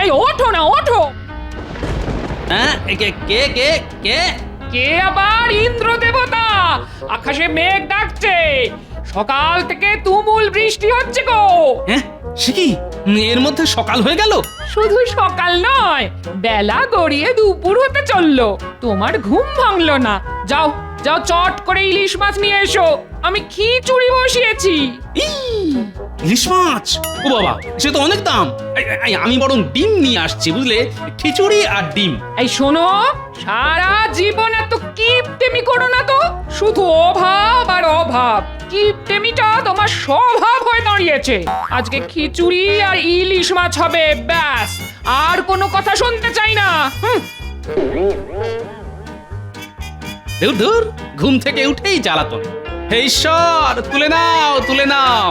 এই ওঠো না, ওঠো। হ্যাঁ, কে কে কে কে? কে আবার? ইন্দ্র দেবতা। আকাশে মেঘ ডাকছে, সকাল থেকে তুমুল বৃষ্টি হচ্ছে গো। হ্যাঁ, সে কি? এর মধ্যে সকাল হয়ে গেল? শুধু সকাল নয়, বেলা গড়িয়ে দুপুর হতে চললো। তোমার ঘুম ভাঙলো না? যাও যাও, চট করে ইলিশ মাছ নিয়ে এসো, আমি খিচুড়ি বসিয়েছি। ইলিশ মাছ? ও বাবা, সে তো অনেক দাম। আমি বরং ডিম নিয়ে আসছি, বুঝলে? খিচুড়ি আর ডিম। এই শোনো, সারা জীবন এত কিপটেমি করো না তো। শুধু অভাব আর অভাব। কিপটেমিটা তোমার স্বভাব হয়ে দাঁড়িয়েছে। আজকে খিচুড়ি আর ইলিশ মাছ হবে, ব্যাস। আর কোনো কথা শুনতে চাই না। দূর দূর, ঘুম থেকে উঠেই জ্বালাতন। হে ঈশ্বর, তুলে নাও, তুলে নাও।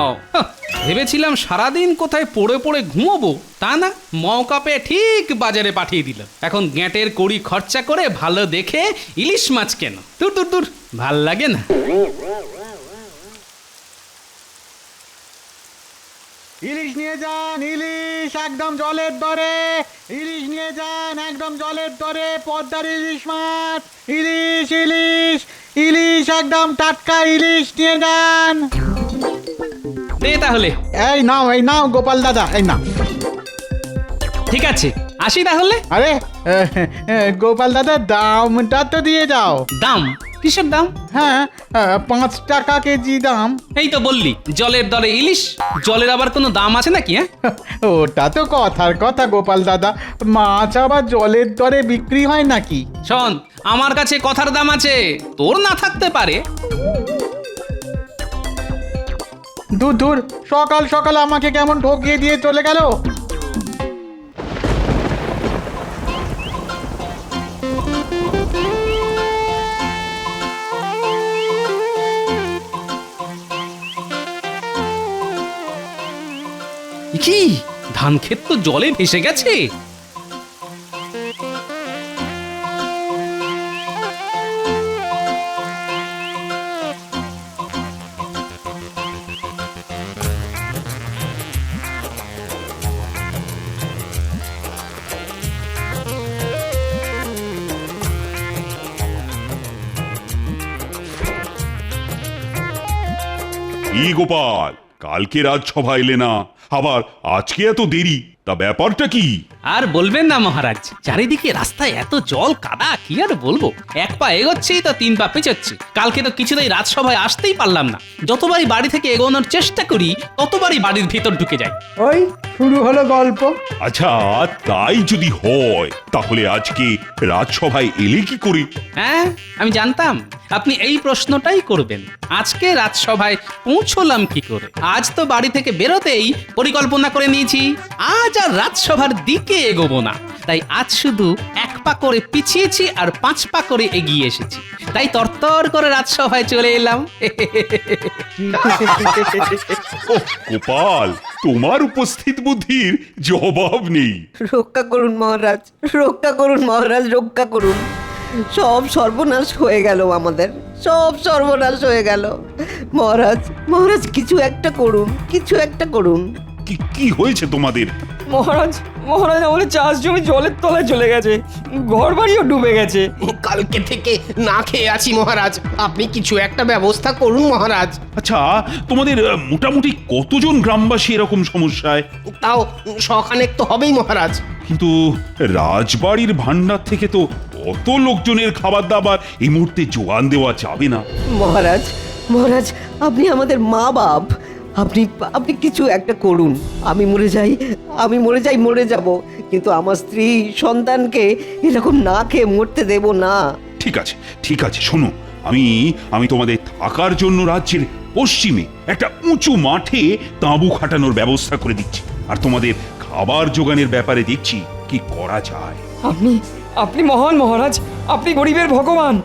ভেবেছিলাম সারাদিন কোথায় পড়ে পড়ে ঘুমোবো, তা না, মৌকা পেয়ে ঠিক বাজারে পাঠিয়ে দিল। এখন গ্যাঁটের কড়ি খরচা করে ভালো দেখে ইলিশ মাছ কেন? দূর দূর দূর, ভাল লাগে না। ইলিশ নিয়ে যান, ইলিশ একদম জলের দরে। ইলিশ নিয়ে যান, একদম জলের দরে। পদ্মার ইলিশ মাছ, ইলিশ ইলিশ ইলিশ, একদম টাটকা ইলিশ নিয়ে যান। দে তাহলে। এই নাও গোপাল দাদা, এই নাও। ঠিক আছে, আসি তাহলে। আরে গোপাল দাদা, দামটা তো দিয়ে যাও। দাম? কিসের দাম? হ্যাঁ, 5 টাকা কেজি দাম। এই তো বললি জলের দরে ইলিশ, জলের আবার কোনো দাম আছে নাকি? হ্যাঁ, ওটা তো কথার কথা গোপাল দাদা, মাছ আবার জলের দরে বিক্রি হয় নাকি? শোন, আমার কাছে কথার দাম আছে, তোর না থাকতে পারে। দূর, সকাল সকাল আমাকে কেমন ঠকিয়ে দিয়ে চলে গেল। কি, ধান ক্ষেত তো জলে ভেসে গেছে। কি গোপাল, কালকে রাজসভা এলে না, আবার আজকে এত দেরি, তা ব্যাপারটা কি? আর বলবেন না মহারাজ, চারিদিকে রাস্তায় এত জল কাদা, কি আর বলবো। এক পা এগোচ্ছেই তো 3 পা পিছোচ্ছি। কালকে তো কিছুতেই রাজসভায় আসতেই পারলাম না। যতবারই বাড়ি থেকে এগোনোর চেষ্টা করি, ততবারই বাড়ির ভিতর ঢুকে যাই। ওই শুরু হলো গল্প। আচ্ছা, তাই যদি হয় তাহলে আজকে রাজসভায় এলে কি করে? হ্যাঁ, আমি জানতাম আপনি এই প্রশ্নটাই করবেন। আজকে রাজসভায় পৌঁছলাম কি করে? আজ তো বাড়ি থেকে বেরোতেই পরিকল্পনা করে নিয়েছি, আজ আর রাজসভার দিকে এগোবো না। তাই আজ শুধু 1 পা করে পিছিয়েছি আর 5 পা করে এগিয়ে এসেছি। তাই তরতর করে রাজসভায় চলে এলাম। ওহ গোপাল, তোমার উপস্থিত বুদ্ধির জবাব নেই। রক্ষা করুন মহারাজ, রক্ষা করুন মহারাজ, রক্ষা করুন। সব সর্বনাশ হয়ে গেল আমাদের, সব সর্বনাশ হয়ে গেল। মহারাজ, মহারাজ কিছু একটা করুন, কিছু একটা করুন। কি হয়েছে তোমাদের? মহারাজ, মহারাজ, আমাদের চাষ জমি জলের তলায় চলে গেছে, ঘর বাড়িও ডুবে গেছে। কালকে থেকে না খেয়ে আছি মহারাজ, আপনি কিছু একটা ব্যবস্থা করুন মহারাজ। আচ্ছা, তোমাদের মোটামুটি কতজন গ্রামবাসী এরকম সমস্যায়? তাও শখানেক তো হবেই মহারাজ। কিন্তু রাজবাড়ির ভান্ডার থেকে তো অত লোকজনের খাবার দাবার এই মুহূর্তে জোগান দেওয়া যাবে না। মহারাজ, মহারাজ, আপনি আমাদের মা বাপ, আপনি আপনি কিছু একটা করুন। আমি মরে যাই, মরে যাব, কিন্তু আমার স্ত্রী সন্তানকে এরকম না খেয়ে মরতে দেব না। ঠিক আছে, শোনো, আমি তোমাদের থাকার জন্য রাজ্যের পশ্চিমে একটা উঁচু মাঠে তাঁবু খাটানোর ব্যবস্থা করে দিচ্ছি, আর তোমাদের খাবার জোগানের ব্যাপারে দেখছি কি করা যায়। আপনি মহান মহারাজ, আপনি গরিবের ভগবান।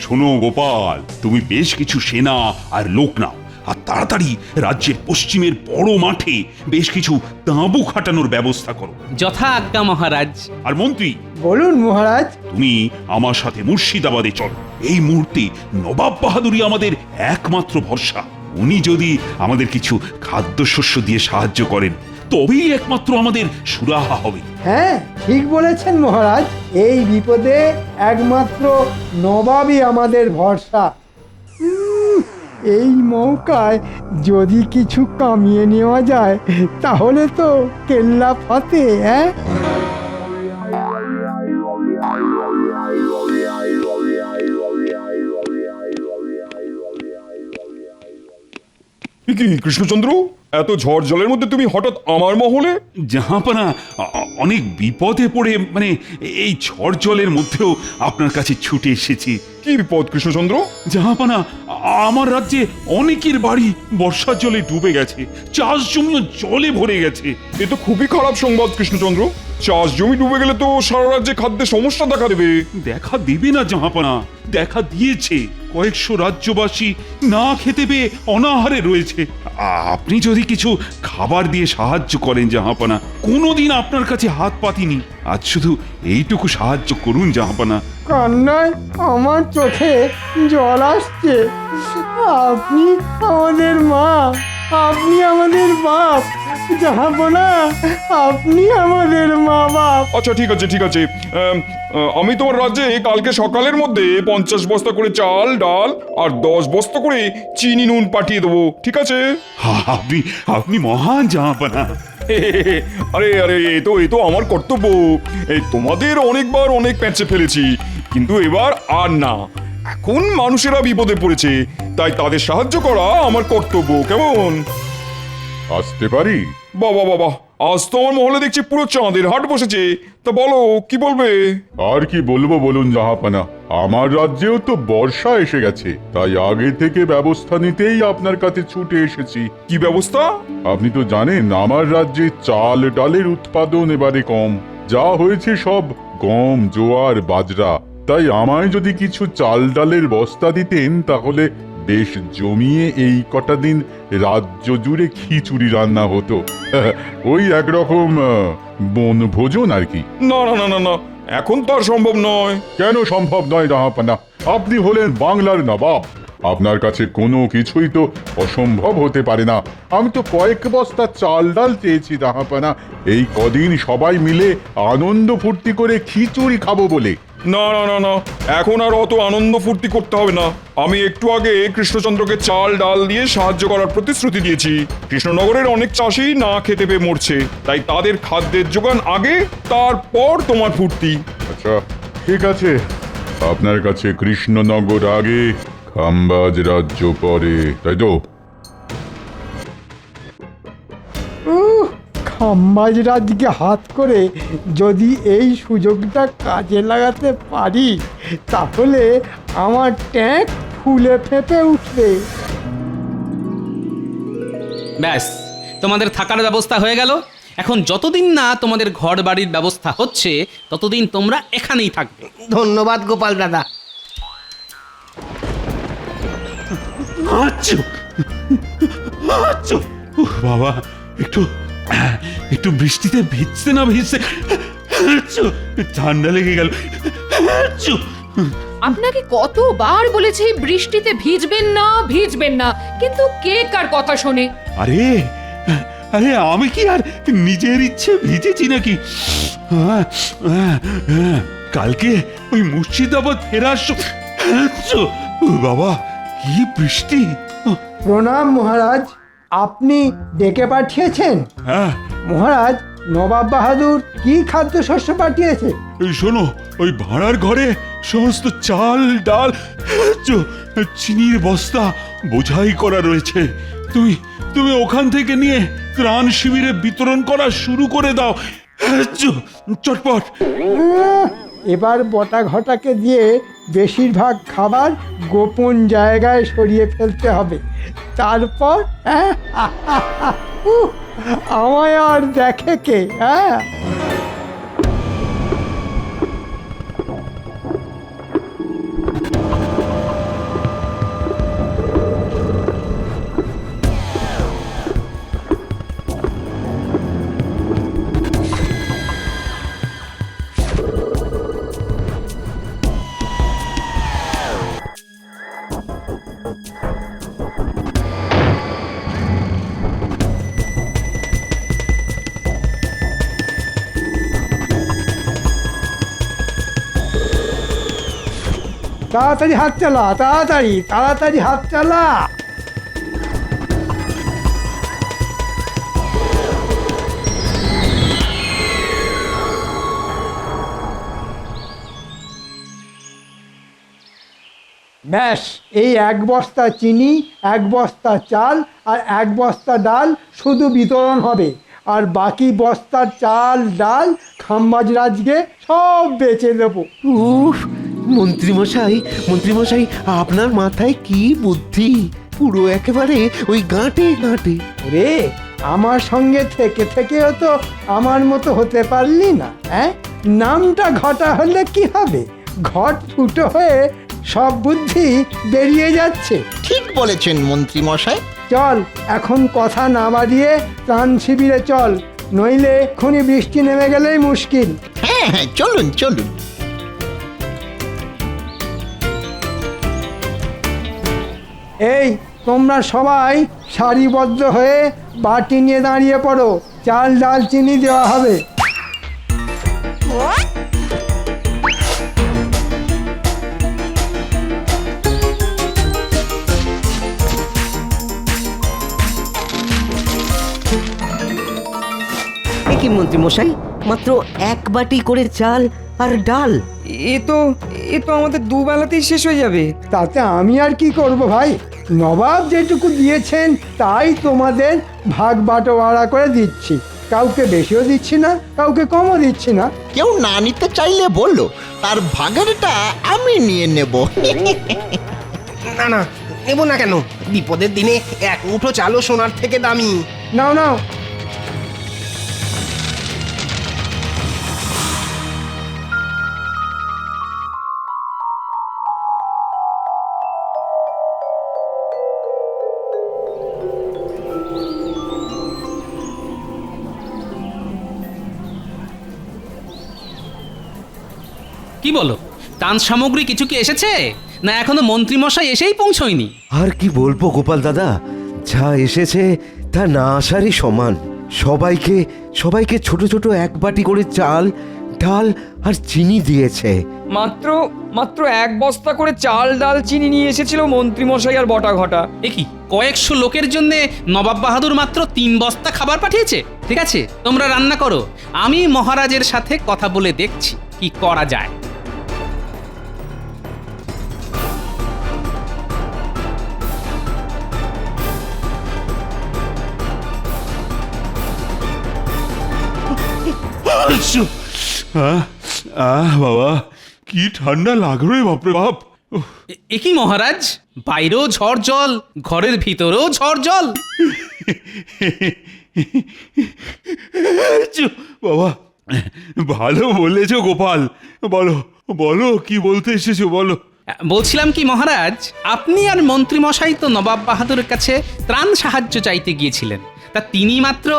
শোনো গোপাল, তুমি বেশ কিছু সেনা আর লোক নাও, আর তাড়াতাড়ি রাজ্যের পশ্চিমের বড় মাঠে বেশ কিছু তাঁবু খাটানোর ব্যবস্থা করো। যথা আজ্ঞা মহারাজ। আর মন্ত্রী, বলুন মহারাজ। তুমি আমার সাথে মুর্শিদাবাদে চলো। এই মুহূর্তে নবাব বাহাদুরই আমাদের একমাত্র ভরসা। উনি যদি আমাদের কিছু খাদ্যশস্য দিয়ে সাহায্য করেন, তবেই একমাত্র আমাদের সুরাহা হবে। হ্যাঁ ঠিক বলেছেন মহারাজ, এই বিপদে একমাত্র নবাবই আমাদের ভরসা। এই মৌকায় যদি কিছু কামিয়ে নেওয়া যায় তাহলে তো কেল্লা ফাতে। হ্যাঁ কি কৃষ্ণচন্দ্র, এত ঝড় জলের মধ্যে তুমি হঠাৎ আমার মহলে? জাহাপানা, অনেক বিপদে পড়ে মানে এই ঝড় জলের মধ্যেও আপনার কাছে ছুটে এসেছি। কি বিপদ কৃষ্ণচন্দ্র? জাহাপানা, আমার রাজ্যে অনেকের বাড়ি বর্ষার জলে ডুবে গেছে, চাষ জমিও জলে ভরে গেছে। এ তো খুবই খারাপ সংবাদ কৃষ্ণচন্দ্র। চাষ জমি ডুবে গেলে তো সারা রাজ্যে খাদ্যের সমস্যা দেখা দেবে। দেখা দেবে না জাহাপানা, দেখা দিয়েছে। কয়েকশো রাজ্যবাসী না খেতে পেয়ে অনাহারে রয়েছে। আপনি যদি কিছু খাবার দিয়ে সাহায্য করেন জাহাপানা, কোনোদিন আপনার কাছে হাত পাতিনি, আজ শুধু এইটুকু সাহায্য করুন জাহাপানা। কান্নায় আমার চোখে জল আসছে। আপনি আমাদের মা, আপনি আমাদের বাপ। জাহাপনা, আপনি আমাদের মা বাপ। আচ্ছা ঠিক আছে ঠিক আছে, আমি তোমার রাজ্যে কালকে সকালের মধ্যে 50 বস্তা করে চাল ডাল আর 10 বস্তা করে চিনি নুন পাঠিয়ে দেবো, ঠিক আছে? আপনি আপনি মহান জাহাপানা। আরে আরে এ তো আমার কর্তব্য। এই তোমাদের অনেকবার অনেক প্যাঁচে ফেলেছি, কিন্তু এবার আর না। এখন মানুষেরা বিপদে পড়েছে, তাই তাদের সাহায্য করা আমার কর্তব্য। কেমন? আসতে পারি? বাবা বাবা, আজ তো আমার মহলে দেখছি পুরো চাঁদের হাট বসেছে। তা বলো, কি বলবে? আর কি বলবো বলুন জাহাপানা, আমার রাজ্যেও তো বর্ষা এসে গেছে, তাই আগে থেকে ব্যবস্থা নিতেই আপনার কাছে ছুটে এসেছি। কি ব্যবস্থা? আপনি তো জানেন আমার রাজ্যে চাল ডালের উৎপাদন এবারে কম, যা হয়েছে সব গম জোয়ার বাজরা। তাই আমায় যদি কিছু চাল ডালের বস্তা দিতেন তাহলে বেশ জমিয়ে এই কটা দিন রাজ্য জুড়ে খিচুড়ি রান্না হতো। ওই একরকম বনভোজন আর কি। না না না না না, এখন তো আর সম্ভব নয়। কেন সম্ভব নয় জাহাপানা? আপনি হলেন বাংলার নবাব, আপনার কাছে কোনো কিছুই তো অসম্ভব হতে পারে না। আমি তো কয়েক বস্তা চাল ডাল চেয়েছি জাহাপানা, এই কদিন সবাই মিলে আনন্দ ফুর্তি করে খিচুড়ি খাবো বলে। না না না না, এখন আর অত আনন্দ ফুর্তি করতে হবে না। আমি একটু আগে কৃষ্ণচন্দ্রকে চাল ডাল দিয়ে সাহায্য করার প্রতিশ্রুতি দিয়েছি। কৃষ্ণনগরের অনেক চাষি না খেতে পেয়ে মরছে, তাই তাদের খাদ্যের যোগান আগে, তারপর তোমার ফুর্তি। আচ্ছা ঠিক আছে, আপনার কাছে কৃষ্ণনগর আগে, খাম্বাজ রাজ্য পরে, তাই তো? খাম্বাজ রাজকে হাত করে যদি এই সুযোগটা কাজে লাগাতে পারি তাহলে আমার ট্যাঙ্ক ফুলে ফেঁপে উঠবে। ব্যাস, তোমাদের থাকার ব্যবস্থা হয়ে গেল। এখন যতদিন না তোমাদের ঘর বাড়ির ব্যবস্থা হচ্ছে ততদিন তোমরা এখানেই থাকবে। ধন্যবাদ গোপাল দাদা। আচ্ছা আচ্ছা, বাবা, একটু একটু বৃষ্টিতে ভিজতে না ভিজতে ঠান্ডা লেগে গেল। আপনাকে কতবার বলেছি বৃষ্টিতে ভিজবেন না, কিন্তু কে কার কথা শোনে? আরে আরে, আমি কি আর নিজের ইচ্ছে ভিজেছি নাকি? কালকে ওই মুর্শিদাবাদ ফেরার বাবা, কি বৃষ্টি! প্রণাম মহারাজ, আপনি ডেকে পাঠিয়েছেন? হ্যাঁ মহারাজ, নবাব বাহাদুর কি খাদ্যশস্য পাঠিয়েছে? এই শোনো, ওই ভাড়ার ঘরে সমস্ত চাল ডাল চিনির বস্তা বোঝাই করা রয়েছে। তুমি তুমি ওখান থেকে নিয়ে ত্রাণ শিবিরে বিতরণ করা শুরু করে দাও চটপট। এবার বটা ঘটাকে দিয়ে বেশিরভাগ খাবার গোপন জায়গায় সরিয়ে ফেলতে হবে। তারপর আমায় আর দেখে কে? হ্যাঁ, তাড়াতাড়ি হাত চালা, তাড়াতাড়ি তাড়াতাড়ি হাত চালা। ব্যাস, এই 1 বস্তা চিনি, 1 বস্তা চাল আর 1 বস্তা ডাল শুধু বিতরণ হবে। আর বাকি বস্তার চাল ডাল খাম্বাজ রাজকে সব বেচে দেবো। উফ, মন্ত্রীমশাই মন্ত্রীমশাই, আপনার মাথায় কি বুদ্ধি! পুরো একেবারে ওই গাঁটে গাঁটে। রে, আমার সঙ্গে থেকে থেকেও তো আমার মতো হতে পারলি না, হ্যাঁ? নামটা ঘটা হলে কি হবে? ঘট ফুটো হয়ে সব বুদ্ধি বেরিয়ে যাচ্ছে। ঠিক বলেছেন মন্ত্রী মশাই। চল, এখন কথা না বাড়িয়ে ত্রাণ শিবিরে চল, নইলে এক্ষুনি বৃষ্টি নেমে গেলেই মুশকিল। হ্যাঁ হ্যাঁ, চলুন চলুন। এই, তোমরা সবাই সারিবদ্ধ হয়ে বাটি নিয়ে দাঁড়িয়ে পড়ো, চাল ডাল চিনি দেওয়া হবে। এ কি মন্ত্রীমশাই, মাত্র 1 বাটি করে চাল আর ডাল? এ তো আমাদের দুবেলাতেই শেষ হয়ে যাবে। তাতে আমি আর কি করব ভাই? নবাব যেটুকু দিয়েছেন তাই তোমাদের ভাগ বাটোয়ারা করে দিচ্ছি। কাউকে বেশিও দিচ্ছি না, কাউকে কমও দিচ্ছি না। কেউ না নিতে চাইলে বললো, তার ভাগেরটা আমি নিয়ে নেব। না না, নেব না কেন? বিপদের দিনে 1 মুঠো চালও সোনার থেকে দামি। নাও নাও। কি বলো, ত্রাণ সামগ্রী কিছু কি এসেছে, না এখনো মন্ত্রীমশাই এসেই পৌঁছয়নি? আর কি বলবো গোপাল দাদা, যা এসেছে তা না আসারই সমান। সবাইকে সবাইকে ছোট ছোট 1 বাটি করে চাল ডাল আর চিনি দিয়েছে। মাত্র 1 বস্তা করে চাল ডাল চিনি নিয়ে এসেছিল মন্ত্রী মশাই আর বটা ঘটা। এ কি, কয়েকশো লোকের জন্য নবাব বাহাদুর মাত্র 3 বস্তা খাবার পাঠিয়েছে? ঠিক আছে, তোমরা রান্না করো, আমি মহারাজের সাথে কথা বলে দেখছি কি করা যায়। বাবা, কি ঠান্ডা লাগলো রে বাপরে বাপ! উফ, এ কি মহারাজ, বাইরেও ঝড় জল, ঘরের ভিতরেও ঝড় জল। বাবা, ভালো বলেছো গোপাল। বলো বলো, কি বলতে এসেছো বলো। বলছিলাম কি মহারাজ, আপনি আর মন্ত্রীমশাই তো নবাব বাহাদুরের কাছে ত্রাণ সাহায্য চাইতে গিয়েছিলেন, তা তিনি মাত্র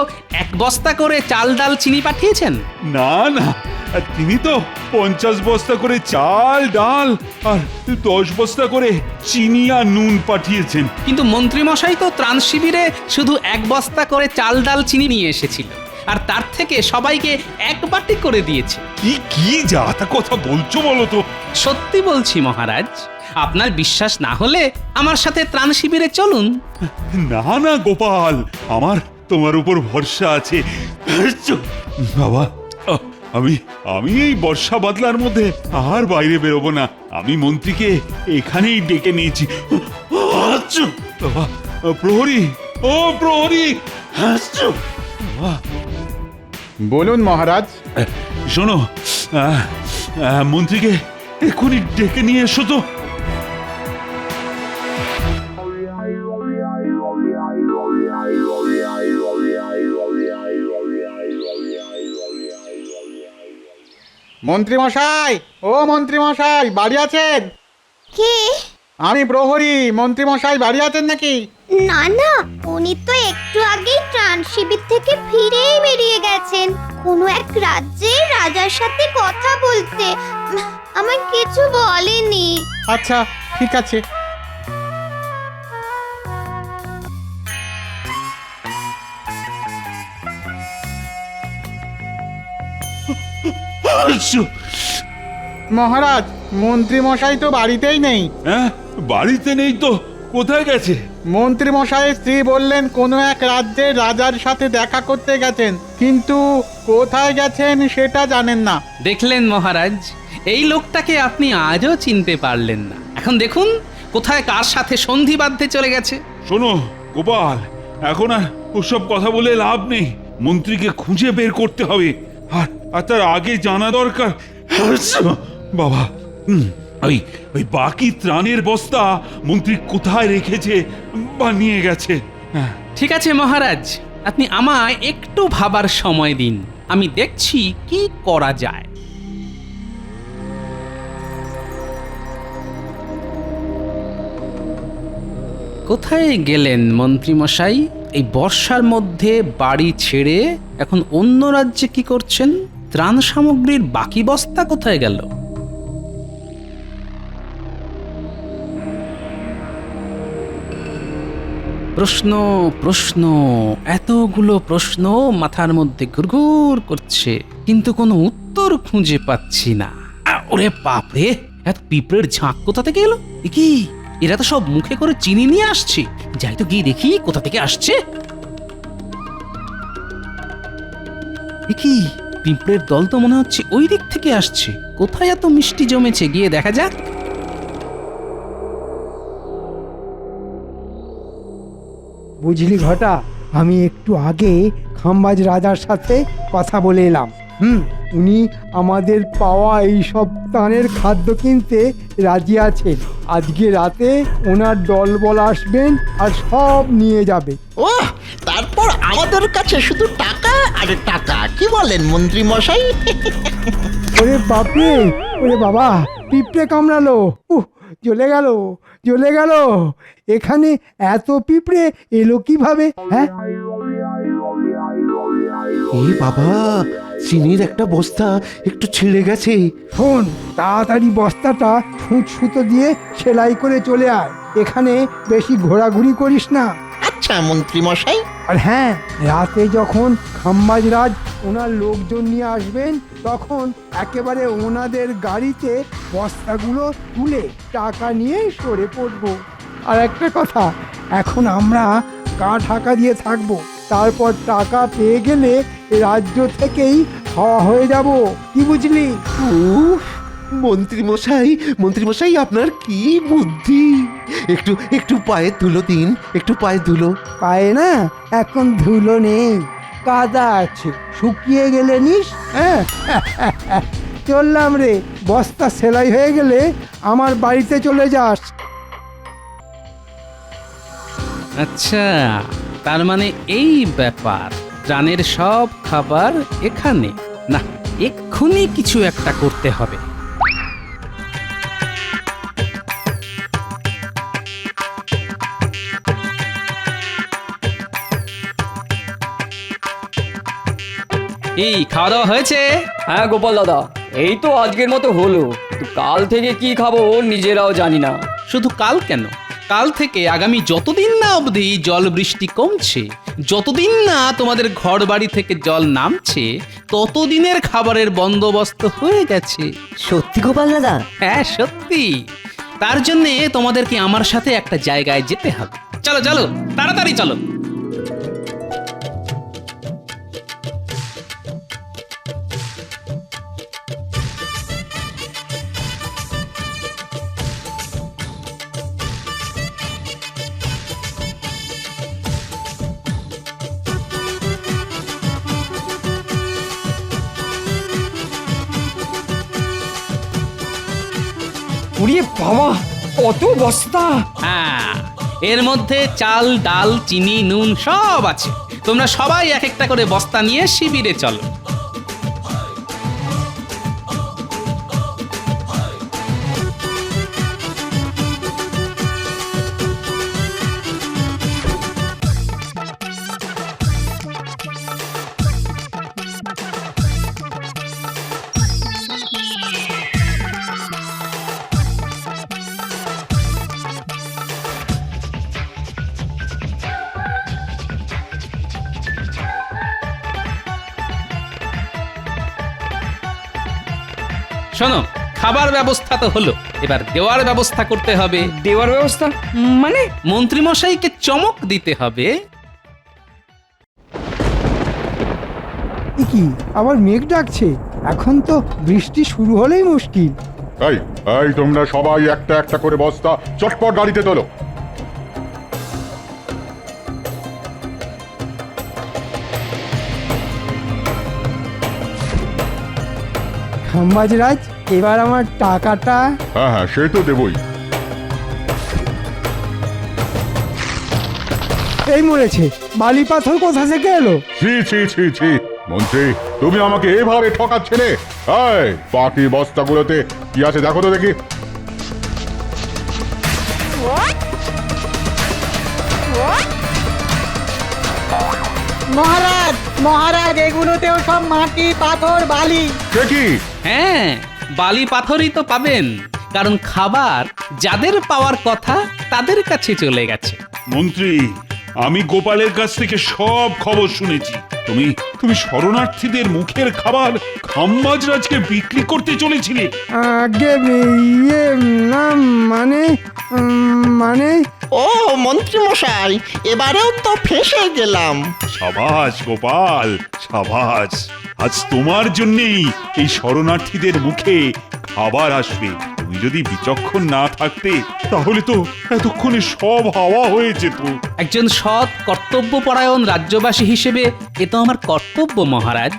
1 বস্তা করে চাল ডাল চিনি পাঠিয়েছেন? না না, তিনি তো 50 বস্তা করে চাল ডাল আর 10 বস্তা করে চিনি আর নুন পাঠিয়েছেন। কিন্তু মন্ত্রীমশাই তো ত্রাণ শিবিরে শুধু 1 বস্তা করে চাল ডাল চিনি নিয়ে এসেছিল, আর তার থেকে সবাইকে 1 বাটি করে দিয়েছে। কি কি যা তা কথা বলছো বলো তো? সত্যি বলছি মহারাজ, আপনার বিশ্বাস না হলে আমার সাথে ত্রাণ শিবিরে চলুন। না না গোপাল, আমার তোমার উপর ভরসা আছে। বাবা, আমি এই বর্ষা বাদলার মধ্যে আর বাইরে বেরোবো না। আমি মন্ত্রীকে এখানেই ডেকে নিয়েছি। বাবা, প্রহরী, ও প্রহরী! বলুন মহারাজ। শোনো, মন্ত্রীকে এক্ষুনি ডেকে নিয়ে এসো তো। মন্ত্রী মশাই, ও মন্ত্রী মশাই, বাড়ি আছেন? কে? আমি প্রহরী। মন্ত্রী মশাই বাড়ি আছেন নাকি? না না, উনি তো একটু আগেই ত্রাণ শিবির থেকে ফিরেই বেরিয়ে গেছেন কোনো এক রাজ্যের রাজার সাথে কথা বলতে। আমার কিছু বলেনি। আচ্ছা, ঠিক আছে। মহারাজ, মন্ত্রী মশাই তো বাড়িতেই নেই। হ্যাঁ, বাড়িতে নেই তো, কোথায় গেছে? মন্ত্রী মশাইয়ের স্ত্রী বললেন কোনো এক রাজ্যের রাজার সাথে দেখা করতে গেছেন, কিন্তু কোথায় গেছেন সেটা জানেন না। দেখলেন মহারাজ, এই লোকটাকে আপনি আজও চিনতে পারলেন না। এখন দেখুন কোথায় কার সাথে সন্ধি বাঁধতে চলে গেছে। শোনো গোপাল, এখন আর ওসব কথা বলে লাভ নেই। মন্ত্রীকে খুঁজে বের করতে হবে, আর তার আগে জানা দরকার বাবা ওই ওই বাকি ত্রাণের বস্তা মন্ত্রী কোথায় রেখেছে বা নিয়ে গেছে। হ্যাঁ, ঠিক আছে মহারাজ, আপনি আমায় একটু ভাবার সময় দিন, আমি দেখছি কি করা যায়। কোথায় গেলেন মন্ত্রী মশাই? এই বর্ষার মধ্যে বাড়ি ছেড়ে এখন অন্য রাজ্যে কি করছেন? ত্রাণ সামগ্রীর বাকি বস্তা কোথায় গেল? প্রশ্ন প্রশ্ন, এতগুলো প্রশ্ন মাথার মধ্যে ঘুরঘুর করছে, কিন্তু কোনো উত্তর খুঁজে পাচ্ছি না। ওরে বাপরে, এত পিঁপড়ের ঝাঁক কোথা থেকে এলো? এ কি, এরা তো সব মুখে করে চিনি নিয়ে আসছে। যাই তো গিয়ে দেখি কোথা থেকে আসছে। এ কি, পিঁপড়ের দল তো মনে হচ্ছে ওই দিক থেকে আসছে। কোথায় এত মিষ্টি জমেছে, গিয়ে দেখা যাক। বুঝলি ঘটা, আমি একটু আগে খাম্বাজ রাজার সাথে কথা বলে এলাম। উনি আমাদের পাওয়া এই সব ত্রাণের খাদ্য কিনতে রাজি আছেন। আজকে রাতে ওনার দলবল আসবেন আর সব নিয়ে যাবে। ও, তারপর আমাদের কাছে শুধু টাকা আর টাকা, কি বলেন মন্ত্রী মশাই? ওরে বাপরে, ওরে বাবা, পিঁপড়ে কামড়ালো। জ্বলে গেল, জ্বলে গেল। এখানে এত পিঁপড়ে এলো কিভাবে? হ্যাঁ, এ বাবা, চিনির একটা বস্তা একটু ছিঁড়ে গেছে। শোন, তাড়াতাড়ি বস্তাটা ছুঁচ সুতো দিয়ে সেলাই করে চলে আয়। এখানে বেশি ঘোরাঘুরি করিস না। আচ্ছা মন্ত্রী মশাই। আর হ্যাঁ, রাতে যখন খাম্বাজ রাজ ওনার লোকজন নিয়ে আসবেন, তখন একেবারে ওনাদের গাড়িতে বস্তাগুলো তুলে টাকা নিয়ে সরে পড়বো। আর একটা কথা, এখন আমরা গা ঢাকা দিয়ে থাকবো, তারপর টাকা পেয়ে গেলে রাজ্য থেকেই হাওয়া হয়ে যাব। কি বুঝলি? মন্ত্রী মশাই, আপনার কি বুদ্ধি! একটু একটু পায়ে ধুলো দিন, একটু পায়ে ধুলো। পায়ে না, এখন ধুলো নেই, কাদা আছে, শুকিয়ে গেলে নিস। হ্যাঁ, চললাম রে। বস্তা সেলাই হয়ে গেলে আমার বাড়িতে চলে যাস। আচ্ছা, তার মানে এই ব্যাপার। ত্রাণের সব খাবার এখানে না, এক্ষুনি কিছু একটা করতে হবে। এই খাওয়া দাওয়া হয়েছে? হ্যাঁ গোপাল দাদা, এই তো আজকের মতো হলো, কিন্তু কাল থেকে কি খাবো নিজেরাও জানি না। শুধু কাল কেন, কাল থেকে আগামী যতদিন না অবধি জল বৃষ্টি কমছে, যতদিন না তোমাদের ঘর বাড়ি থেকে জল নামছে, ততদিনের খাবারের বন্দোবস্ত হয়ে গেছে। সত্যি গোপাল দাদা? হ্যাঁ সত্যি। তার জন্য তোমাদেরকে আমার সাথে একটা জায়গায় যেতে হবে। চলো চলো, তাড়াতাড়ি চলো। উড়িয়ে বাবা, কত বস্তা! হ্যাঁ, এর মধ্যে চাল, ডাল, চিনি, নুন সব আছে। তোমরা সবাই এক একটা করে বস্তা নিয়ে শিবিরে চলো। শোনো, খাবার ব্যবস্থা তো হলো, এবার দেওয়ার ব্যবস্থা করতে হবে। দেওয়ার ব্যবস্থা মানে? মন্ত্রীমশাইকে চমক দিতে হবে। এ কি আবার মেঘ ডাকছে? এখন তো বৃষ্টি শুরু হলেই মুশকিল। এই এই তোমরা সবাই একটা একটা করে বস্তা চটপট গাড়িতে তোলো। খাম্বাজরাজ, এবার আমার টাকাটা। হ্যাঁ হ্যাঁ, সে তো দেবই। এই মরেছে, বালি পাথর কোথা থেকে এলো? ছি ছি ছি ছি, মন্ত্রী তুমি আমাকে এভাবে ঠকাচ্ছিলে? এই বাকি বস্তাগুলোতে কি আছে দেখো তো দেখি। মহারাজ মহারাজ, এগুলোতেও সব মাটি পাথর বালি। সে কি? হ্যাঁ, বালি পাথরই তো পাবেন, কারণ খাবার যাদের পাওয়ার কথা তাদের কাছে চলে গেছে। মন্ত্রী, আমি গোপালের কাছ থেকে সব খবর শুনেছি। তুমি তুমি শরণার্থীদের মুখের খাবার খাম্বাজরাজকে বিক্রি করতে চলেছিলে। আগে ইয়ে না, মানে ও মন্ত্রী মশাই, এবারেও তো ফেঁসে গেলাম। সাবাস গোপাল, সাবাস। আজ তোমার জন্যেই এই শরণার্থীদের মুখে খাবার আসবে। তুমি যদি বিচক্ষণ না থাকতে তাহলে তো এতক্ষণে সব হাওয়া হয়ে যেত। একজন সৎ কর্তব্যপরায়ণ রাজ্যবাসী হিসেবে এ তো আমার কর্তব্য মহারাজ।